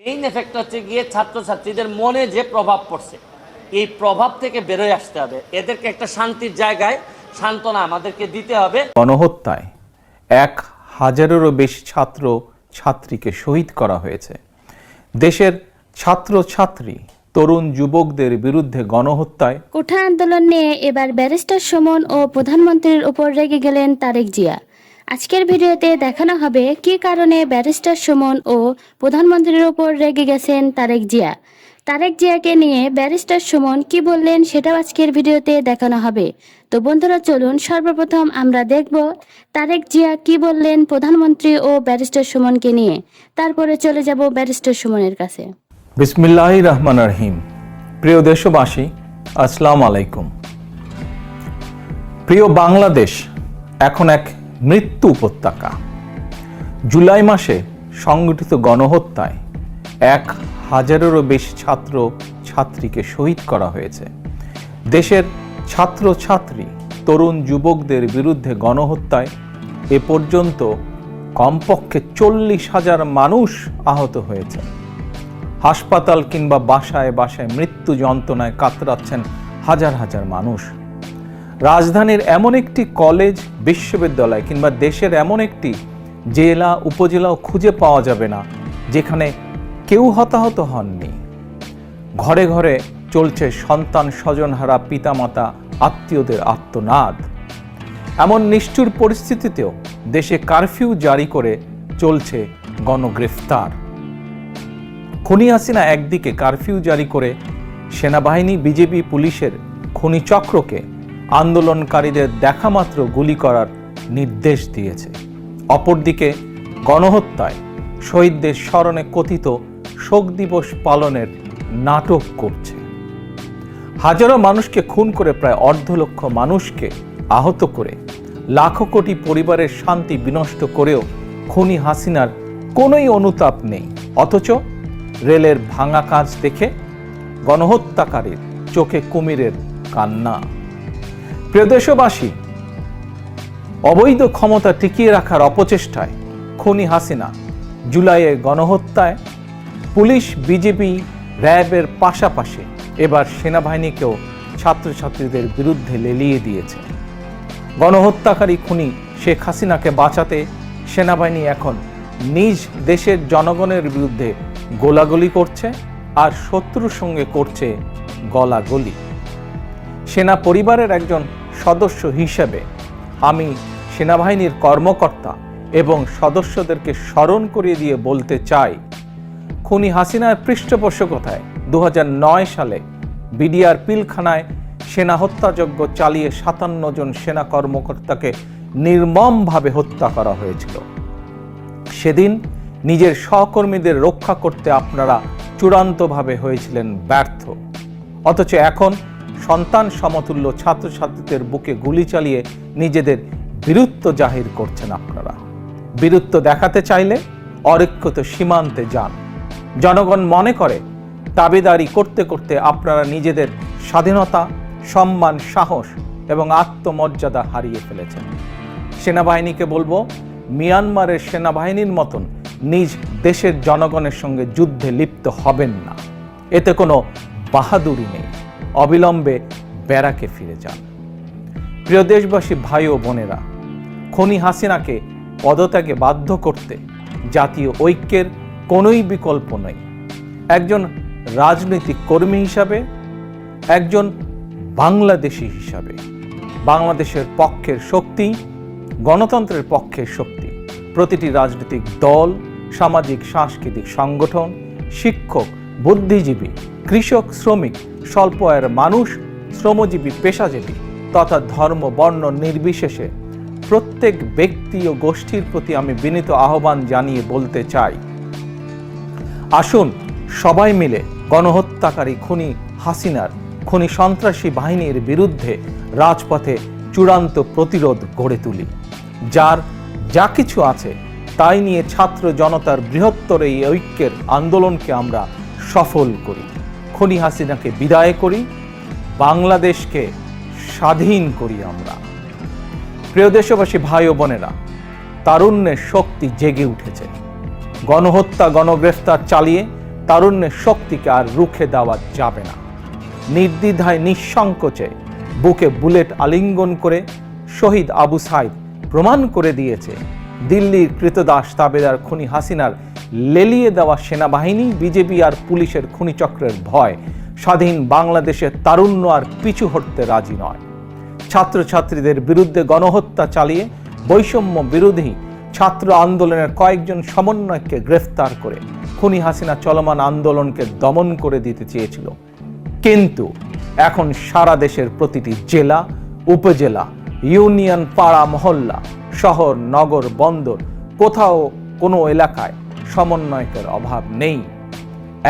Main effect হচ্ছে গিয়ে ছাত্রছাত্রীদের মনে যে প্রভাব পড়ছে, এই প্রভাব থেকে বেরোয় আসতে হবে। এদেরকে একটা শান্তির জায়গায় সান্ত্বনা আমাদেরকে দিতে হবে। গণহত্যায় 1000-এরও বেশি ছাত্র ছাত্রীকে শহীদ করা হয়েছে। দেশের ছাত্রছাত্রী তরুণ যুবকদের বিরুদ্ধে গণহত্যায় কোঠা আন্দোলন নিয়ে এবার ব্যারিস্টার সুমন ও প্রধানমন্ত্রীর উপর রেগে গেলেন তারেক জিয়া। আজকের ভিডিওতে দেখানো হবে কী কারণে ব্যারিস্টার সুমন ও প্রধানমন্ত্রীর উপর রেগে গেছেন তারেক জিয়া। তারেক জিয়াকে নিয়ে ব্যারিস্টার সুমন কি বললেন সেটাও আজকের ভিডিওতে দেখানো হবে। তো বন্ধুরা চলুন সর্বপ্রথম আমরা দেখব তারেক জিয়া কি বললেন প্রধানমন্ত্রী ও ব্যারিস্টার সুমনকে নিয়ে, তারপরে চলে যাব ব্যারিস্টার সুমনের কাছে। বিসমিল্লাহির রহমানির রহিম। প্রিয় দেশবাসী, আসসালামু আলাইকুম। প্রিয় বাংলাদেশ এখন এক মৃত্যু উপত্যকা। জুলাই মাসে সংগঠিত গণহত্যায় 1000-এরও বেশি ছাত্র ছাত্রীকে শহীদ করা হয়েছে। দেশের ছাত্রছাত্রী তরুণ যুবকদের বিরুদ্ধে গণহত্যায় এ পর্যন্ত কমপক্ষে 40,000 মানুষ আহত হয়েছে। হাসপাতাল কিংবা বাসায় বাসায় মৃত্যু যন্ত্রণায় কাতরাচ্ছেন হাজার হাজার মানুষ। রাজধানীর এমন একটি কলেজ, বিশ্ববিদ্যালয় কিংবা দেশের এমন একটি জেলা উপজেলাও খুঁজে পাওয়া যাবে না যেখানে কেউ হতাহত হননি। ঘরে ঘরে চলছে সন্তান স্বজনহারা পিতামাতা আত্মীয়দের আর্তনাদ। এমন নিষ্ঠুর পরিস্থিতিতেও দেশে কারফিউ জারি করে চলছে গণগ্রেফতার। খুনি হাসিনা একদিকে কারফিউ জারি করে সেনাবাহিনী, বিজেপি, পুলিশের খুনি চক্রকে আন্দোলনকারীদের দেখামাত্র গুলি করার নির্দেশ দিয়েছে। অপরদিকে গণহত্যায় শহীদদের স্মরণে কথিত শোক দিবস পালনের নাটক করছে। হাজারো মানুষকে খুন করে প্রায় 1.5 লক্ষ মানুষকে আহত করে লাখো কোটি পরিবারের শান্তি বিনষ্ট করেও খুনি হাসিনার কোনোই অনুতাপ নেই। অথচ রেলের ভাঙা কাঁচ দেখে গণহত্যাকারীর চোখে কুমিরের কান্না। প্রিয় দেশবাসী, অবৈধ ক্ষমতা টিকিয়ে রাখার অপচেষ্টায় খুনি হাসিনা জুলাইয়ে গণহত্যায় পুলিশ, বিজেপি, র্যাবের পাশাপাশি এবার সেনাবাহিনীকেও ছাত্রছাত্রীদের বিরুদ্ধে লেলিয়ে দিয়েছে। গণহত্যাকারী খুনি শেখ হাসিনাকে বাঁচাতে সেনাবাহিনী এখন নিজ দেশের জনগণের বিরুদ্ধে গোলাগুলি করছে আর শত্রুর সঙ্গে করছে গলাগলি। সেনা পরিবারের একজন সদস্য হিসেবে আমি সেনাবাহিনীর কর্মকর্তা এবং সদস্যদেরকে স্মরণ করিয়ে দিয়ে বলতে চাই, খুনি হাসিনার পৃষ্ঠপোষকতায় 2009 সালে বিডিআর পিলখানায় সেনা হত্যাযজ্ঞ চালিয়ে 57 জন সেনা কর্মকর্তাকে নির্মমভাবে হত্যা করা হয়েছিল। সেদিন নিজের সহকর্মীদের রক্ষা করতে আপনারা চূড়ান্তভাবে হয়েছিলেন ব্যর্থ। অথচ এখন সন্তান সমতুল্য ছাত্রছাত্রীদের বুকে গুলি চালিয়ে নিজেদের বীরত্ব জাহির করছেন আপনারা। বীরত্ব দেখাতে চাইলে অরক্ষিত সীমান্তে যান। জনগণ মনে করে দাবিদারি করতে করতে আপনারা নিজেদের স্বাধীনতা, সম্মান, সাহস এবং আত্মমর্যাদা হারিয়ে ফেলেছেন। সেনাবাহিনীকে বলবো, মিয়ানমারের সেনাবাহিনীর মতন নিজ দেশের জনগণের সঙ্গে যুদ্ধে লিপ্ত হবেন না। এতে কোনো বাহাদুরি নেই। অবিলম্বে ব্যারাকে ফিরে যান। প্রিয় দেশবাসী, ভাই ও বোনেরা, খুনি হাসিনাকে পদত্যাগে বাধ্য করতে জাতীয় ঐক্যের কোনোই বিকল্প নেই। একজন রাজনৈতিক কর্মী হিসাবে, একজন বাংলাদেশি হিসাবে বাংলাদেশের পক্ষের শক্তি, গণতন্ত্রের পক্ষের শক্তি প্রতিটি রাজনৈতিক দল, সামাজিক সাংস্কৃতিক সংগঠন, শিক্ষক, বুদ্ধিজীবী, কৃষক, শ্রমিক, স্বল্প আয়ের মানুষ, শ্রমজীবী, পেশাজীবী তথা ধর্ম, বর্ণ নির্বিশেষে প্রত্যেক ব্যক্তি ও গোষ্ঠীর প্রতি আমি বিনীত আহ্বান জানিয়ে বলতে চাই, আসুন সবাই মিলে গণহত্যাকারী খুনি হাসিনার, খুনি সন্ত্রাসী বাহিনীর বিরুদ্ধে রাজপথে চূড়ান্ত প্রতিরোধ গড়ে তুলি। যার যা কিছু আছে তাই নিয়ে ছাত্র জনতার বৃহত্তর এই ঐক্যের আন্দোলনকে আমরা সফল করি। খুনি হাসিনাকে বিদায় করি, বাংলাদেশকে স্বাধীন করি আমরা। প্রিয় দেশবাসী, ভাই ও বোনেরা, তারুণ্যের শক্তি জেগে উঠেছে। গণহত্যা, গণগ্রেফতার চালিয়ে তারুণ্যের শক্তিকে আর রুখে দেওয়া যাবে না। নির্দ্বিধায় নিঃসংকোচে বুকে বুলেট আলিঙ্গন করে শহীদ আবু সাইদ প্রমাণ করে দিয়েছে দিল্লির কৃতদাস তাবেদার খুনি হাসিনার লেলিয়ে দেওয়া সেনাবাহিনী, বিজেপি আর পুলিশের খুনিচক্রের ভয় স্বাধীন বাংলাদেশের তারুণ্য আর পিছু হটতে রাজি নয়। ছাত্রছাত্রীদের বিরুদ্ধে গণহত্যা চালিয়ে বৈষম্য বিরোধী ছাত্র আন্দোলনের কয়েকজন সমন্বয়ককে গ্রেফতার করে খুনি হাসিনা চলমান আন্দোলনকে দমন করে দিতে চেয়েছিল। কিন্তু এখন সারা দেশের প্রতিটি জেলা, উপজেলা, ইউনিয়ন, পাড়া, মহল্লা, শহর, নগর, বন্দর, কোথাও কোনো এলাকায় সমন্বয়কের অভাব নেই।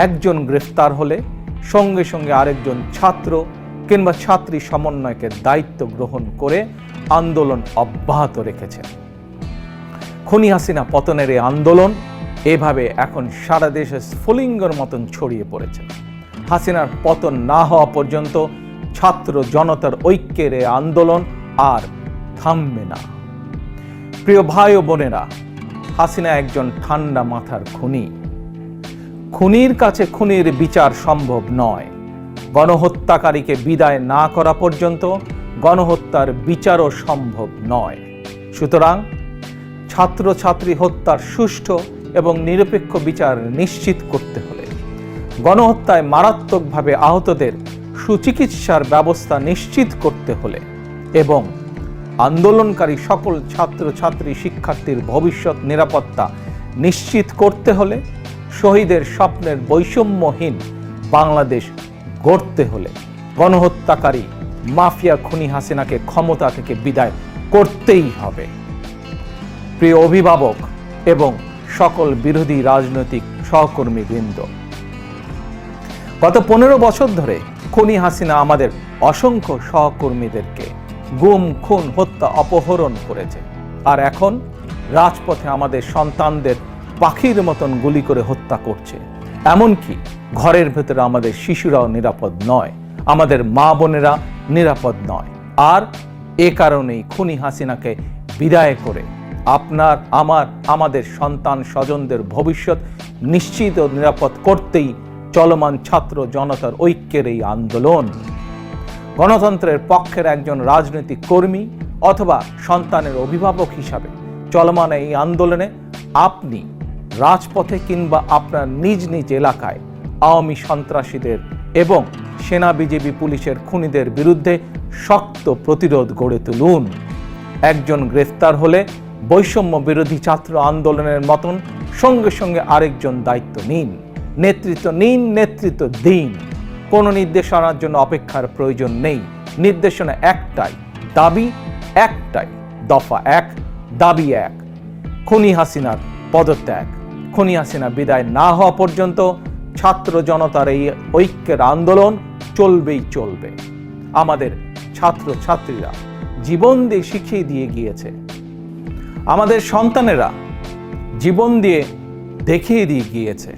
একজন গ্রেফতার হলে সঙ্গে সঙ্গে আরেকজন ছাত্র কিংবা ছাত্রী সমন্বয়কের দায়িত্ব গ্রহণ করে আন্দোলন অব্যাহত রেখেছেন। খুনি হাসিনা পতনের এই আন্দোলন এভাবে এখন সারা দেশে স্ফুলিঙ্গের মতন ছড়িয়ে পড়েছে। হাসিনার পতন না হওয়া পর্যন্ত ছাত্র জনতার ঐক্যের এই আন্দোলন আর থামবে না। প্রিয় ভাই ও বোনেরা, হাসিনা একজন ঠান্ডা মাথার খুনি। খুনির কাছে খুনির বিচার সম্ভব নয়। গণহত্যাকারীকে বিদায় না করা পর্যন্ত গণহত্যার বিচারও সম্ভব নয়। সুতরাং ছাত্রছাত্রী হত্যার সুষ্ঠু এবং নিরপেক্ষ বিচার নিশ্চিত করতে হলে, গণহত্যায় মারাত্মকভাবে আহতদের সুচিকিৎসার ব্যবস্থা নিশ্চিত করতে হলে এবং আন্দোলনকারী সকল ছাত্রছাত্রী শিক্ষার্থীর ভবিষ্যৎ নিরাপত্তা নিশ্চিত করতে হলে, শহীদের স্বপ্নের বৈষম্যহীন বাংলাদেশ গড়তে হলে গণহত্যাকারী মাফিয়া খুনি হাসিনাকে ক্ষমতা থেকে বিদায় করতেই হবে। প্রিয় অভিভাবক এবং সকল বিরোধী রাজনৈতিক সহকর্মীবৃন্দ, গত 15 বছর ধরে খুনি হাসিনা আমাদের অসংখ্য সহকর্মীদেরকে গুম, খুন, হত্যা, অপহরণ করেছে। আর এখন রাজপথে আমাদের সন্তানদের পাখির মতন গুলি করে হত্যা করছে। এমনকি ঘরের ভেতরে আমাদের শিশুরাও নিরাপদ নয়, আমাদের মা বোনেরা নিরাপদ নয়। আর এ কারণেই খুনি হাসিনাকে বিদায় করে আপনার, আমাদের সন্তান স্বজনদের ভবিষ্যৎ নিশ্চিত ও নিরাপদ করতেই চলমান ছাত্র জনতার ঐক্যের এই আন্দোলন। গণতন্ত্রের পক্ষের একজন রাজনৈতিক কর্মী অথবা সন্তানের অভিভাবক হিসাবে চলমান এই আন্দোলনে আপনি রাজপথে কিংবা আপনার নিজ নিজ এলাকায় আওয়ামী সন্ত্রাসীদের এবং সেনা, বিজেপি, পুলিশের খুনিদের বিরুদ্ধে শক্ত প্রতিরোধ গড়ে তুলুন। একজন গ্রেফতার হলে বৈষম্য বিরোধী ছাত্র আন্দোলনের মতন সঙ্গে সঙ্গে আরেকজন দায়িত্ব নিন, নেতৃত্ব নিন, নেতৃত্ব দিন। কোনো নির্দেশনার জন্য অপেক্ষার প্রয়োজন নেই। নির্দেশনা একটাই, দাবি একটাই, দফা এক, দাবি এক, খুনি হাসিনার পদত্যাগ। খুনি হাসিনা বিদায় না হওয়া পর্যন্ত ছাত্র জনতার এই ঐক্যের আন্দোলন চলবেই চলবে। আমাদের ছাত্র ছাত্রীরা জীবন দিয়ে শিখিয়ে দিয়ে গিয়েছে, আমাদের সন্তানেরা জীবন দিয়ে দেখিয়ে দিয়ে গিয়েছে।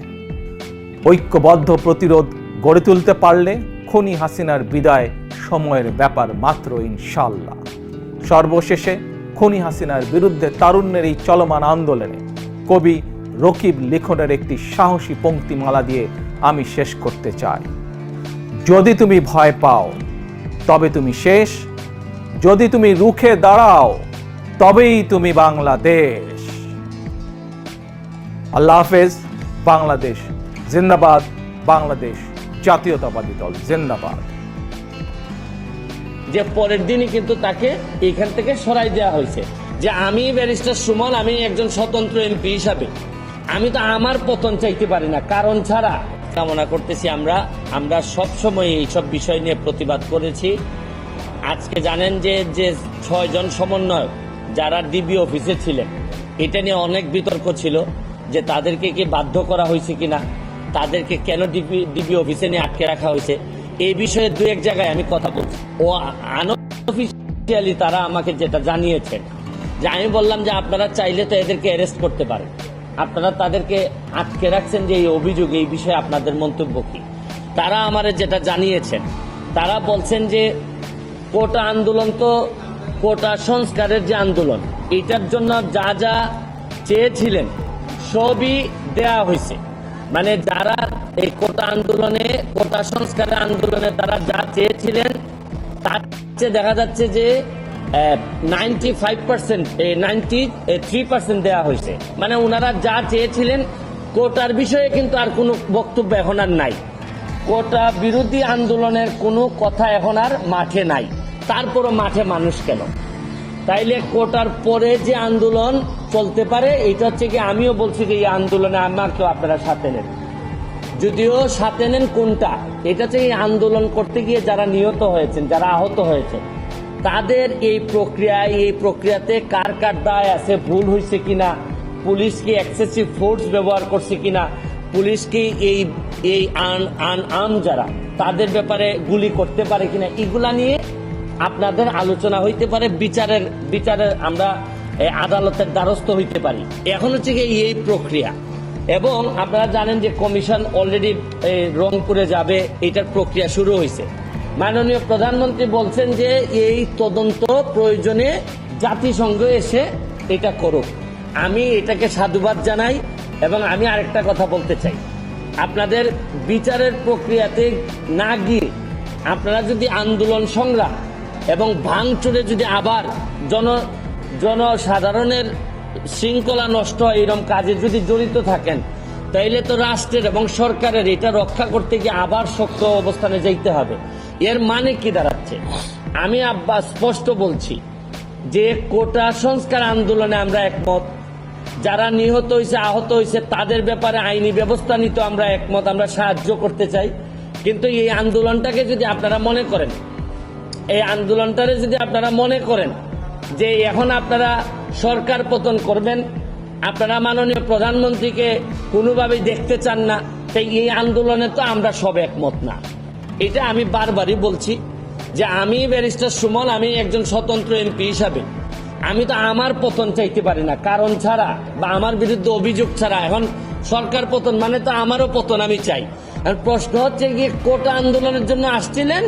ঐক্যবদ্ধ প্রতিরোধ গড়ে তুলতে পারলে খুনি হাসিনার বিদায় সময়ের ব্যাপার মাত্র, ইনশাআল্লাহ। সর্বশেষে খুনি হাসিনার বিরুদ্ধে তারুণ্যের এই চলমান আন্দোলনে কবি রকিব লিখনের একটি সাহসী পংক্তিমালা দিয়ে আমি শেষ করতে চাই। যদি তুমি ভয় পাও তবে তুমি শেষ, যদি তুমি রুখে দাঁড়াও তবেই তুমি বাংলাদেশ। আল্লাহ হাফেজ। বাংলাদেশ জিন্দাবাদ, বাংলাদেশ জাতীয়তাবাদী দল জিন্দাবাদ। যে পরের দিনই কিন্তু তাকে এখান থেকে সরাই দেওয়া হয়েছে, যে আমি ব্যারিস্টার সুমন, আমি একজন স্বতন্ত্র এমপি হিসাবে আমি তো আমার পতন চাইতে পারি না কারণ ছাড়া। কামনা করতেছি আমরা সবসময় এইসব বিষয় নিয়ে প্রতিবাদ করেছি। আজকে জানেন যে 6 জন সমন্বয়ক যারা ডিবি অফিসে ছিলেন, এটা নিয়ে অনেক বিতর্ক ছিল যে তাদেরকে কি বাধ্য করা হয়েছে কিনা, তাদেরকে কেন ডিবি অফিসে নিয়ে আটকে রাখা হয়েছে। এই বিষয়ে 2-1 জায়গায় আমি কথা বলছি। ও আনঅফিশিয়ালি তারা আমাকে যেটা জানিয়েছেন, যে আমি বললাম যে আপনারা চাইলে তো এদেরকে অ্যারেস্ট করতে পারেন, আপনারা তাদেরকে আটকে রাখছেন যে এই অভিযোগ, এই বিষয়ে আপনাদের মন্তব্য কি। তারা আমারে যেটা জানিয়েছেন, তারা বলছেন যে কোটা আন্দোলন তো কোটা সংস্কারের যে আন্দোলন, এটার জন্য যা যা চেয়েছিলেন সবই দেয়া হয়েছে, মানে যারা এই কোটা আন্দোলনে, কোটা সংস্কারের আন্দোলনে তারা যা চেয়েছিলেন তার চেয়ে দেখা যাচ্ছে যে 95%, 93% দেওয়া হয়েছে। মানে ওনারা যা চেয়েছিলেন কোটার বিষয়ে কিন্তু আর কোনো বক্তব্য এখন আর নাই। কোটা বিরোধী আন্দোলনের কোনো কথা এখন আর মাঠে নাই। তারপরও মাঠে মানুষ কেন? তাইলে কোটার পরে যে আন্দোলন চলতে পারে, এটা হচ্ছে কি, আমিও বলছি যে এই আন্দোলনে আমাকেও আপনারা সাথে নেন। যদিও সাথে নেন কোনটা, এটা হচ্ছে এই আন্দোলন করতে গিয়ে যারা নিহত হয়েছেন, যারা আহত হয়েছেন, তাদের এই প্রক্রিয়াতে কার কার দায় আছে, ভুল হয়েছে কিনা, পুলিশ কি এক্সেসিভ ফোর্স ব্যবহার করছে কিনা, পুলিশ কি এই আম যারা তাদের ব্যাপারে গুলি করতে পারে কিনা, এগুলা নিয়ে আপনাদের আলোচনা হইতে পারে, বিচারের আমরা আদালতের দ্বারস্থ হইতে পারি। এখন হচ্ছে কি এই প্রক্রিয়া, এবং আপনারা জানেন যে কমিশন অলরেডি রংপুরে যাবে, এটার প্রক্রিয়া শুরু হয়েছে। মাননীয় প্রধানমন্ত্রী বলছেন যে এই তদন্ত প্রয়োজনে জাতিসংঘ এসে এটা করুক। আমি এটাকে সাধুবাদ জানাই, এবং আমি আরেকটা কথা বলতে চাই, আপনাদের বিচারের প্রক্রিয়াতে না গিয়ে আপনারা যদি আন্দোলন সংগ্রাম এবং ভাঙচুরে যদি আবার জনসাধারণের শৃঙ্খলা নষ্ট হয় এরকম কাজে যদি জড়িত থাকেন, তাইলে তো রাষ্ট্রের এবং সরকারের এটা রক্ষা করতে গিয়ে আবার শক্ত অবস্থানে যাইতে হবে। এর মানে কি দাঁড়াচ্ছে? আমি স্পষ্ট বলছি যে কোটা সংস্কার আন্দোলনে আমরা একমত, যারা নিহত হয়েছে, আহত হয়েছে, তাদের ব্যাপারে আইনি ব্যবস্থা নিতে আমরা একমত, আমরা সাহায্য করতে চাই। কিন্তু এই আন্দোলনটাকে যদি আপনারা মনে করেন, যে এখন আপনারা সরকার পতন করবেন, আপনারা মাননীয় প্রধানমন্ত্রীকে কোনোভাবেই দেখতে চান না, তাই এই আন্দোলনে তো আমরা সব একমত না। এটা আমি বারবারই বলছি যে আমি ব্যারিস্টার সুমন, আমি একজন স্বতন্ত্র এমপি হিসাবে আমি তো আমার পতন চাইতে পারি না, কারণ ছাড়া বা আমার বিরুদ্ধে অভিযোগ ছাড়া। এখন সরকার পতন মানে তো আমারও পতন আমি চাই। আর প্রশ্ন হচ্ছে গিয়ে কোটা আন্দোলনের জন্য আসছিলেন,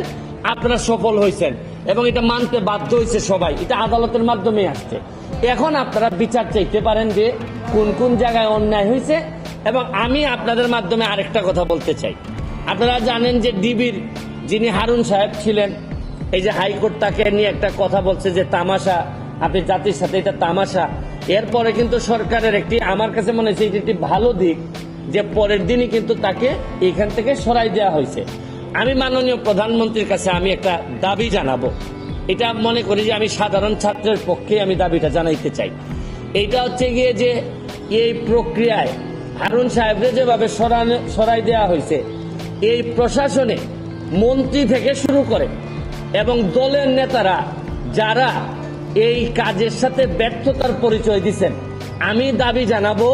আপনারা সফল হয়েছেন এবং এটা মানতে বাধ্য হয়েছে সবাই, এটা আদালতের মাধ্যমে আসছে। এখন আপনারা বিচার চাইতে পারেন যে কোন কোন জায়গায় অন্যায় হয়েছে। এবং আমি আপনাদের মাধ্যমে আরেকটা কথা বলতে চাই, আপনারা জানেন যে ডিবির যিনি হারুন সাহেব ছিলেন, এই যে হাইকোর্ট তাকে নিয়ে একটা কথা বলছে যে তামাশা, আপনি জাতির সাথে এটা তামাশা। এরপরে কিন্তু সরকারের একটি, আমার কাছে মনে হচ্ছে একটি ভালো দিক, যে পরের দিনই কিন্তু তাকে এখান থেকে সরাই দেওয়া হয়েছে। আমি মাননীয় প্রধানমন্ত্রীর কাছে আমি একটা দাবি জানাবো, এটা মনে করি যে আমি সাধারণ ছাত্রের পক্ষে আমি দাবিটা জানাইতে চাই। এইটা হচ্ছে গিয়ে যে এই প্রক্রিয়ায় হারুন সাহেবরে যেভাবে সরাই দেওয়া হয়েছে, এই প্রশাসনে মন্ত্রী থেকে শুরু করে এবং দলের নেতারা যারা এই কাজের সাথে ব্যর্থতার পরিচয় দিচ্ছেন, আমি দাবি জানাবো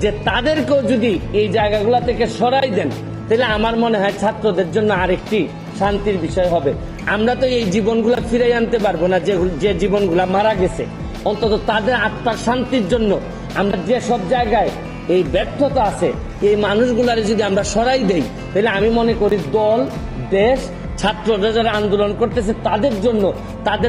যে তাদেরকেও যদি এই জায়গাগুলো থেকে সরাই দেন, তাহলে আমার মনে হয় ছাত্রদের জন্য আরেকটি শান্তির বিষয় হবে। আমরা তো এই জীবনগুলা ফিরাই আনতে পারবো না, যে জীবনগুলা মারা গেছে, অন্তত তাদের আত্মার শান্তির জন্য আমরা যে সব জায়গায় এই ব্যর্থতা আছে, এই মানুষগুলার যদি আমরা সরাই দেই, তাহলে আমি মনে করি দল, দেশ, ছাত্ররা যারা আন্দোলন করতেছে তাদের জন্য, তাদের।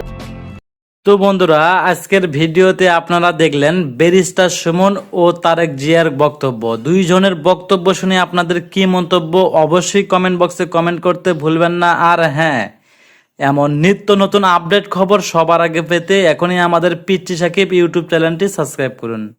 তো বন্ধুরা, আজকের ভিডিওতে আপনারা দেখলেন ব্যারিস্টার সুমন ও তারেক জিয়ার বক্তব্য। দুইজনের বক্তব্য শুনে আপনাদের কি মন্তব্য অবশ্যই কমেন্ট বক্সে কমেন্ট করতে ভুলবেন না। আর হ্যাঁ, এমন নিত্য নতুন আপডেট খবর সবার আগে পেতে এখনই আমাদের পিচ্চি সাকিব ইউটিউব চ্যানেলটি সাবস্ক্রাইব করুন।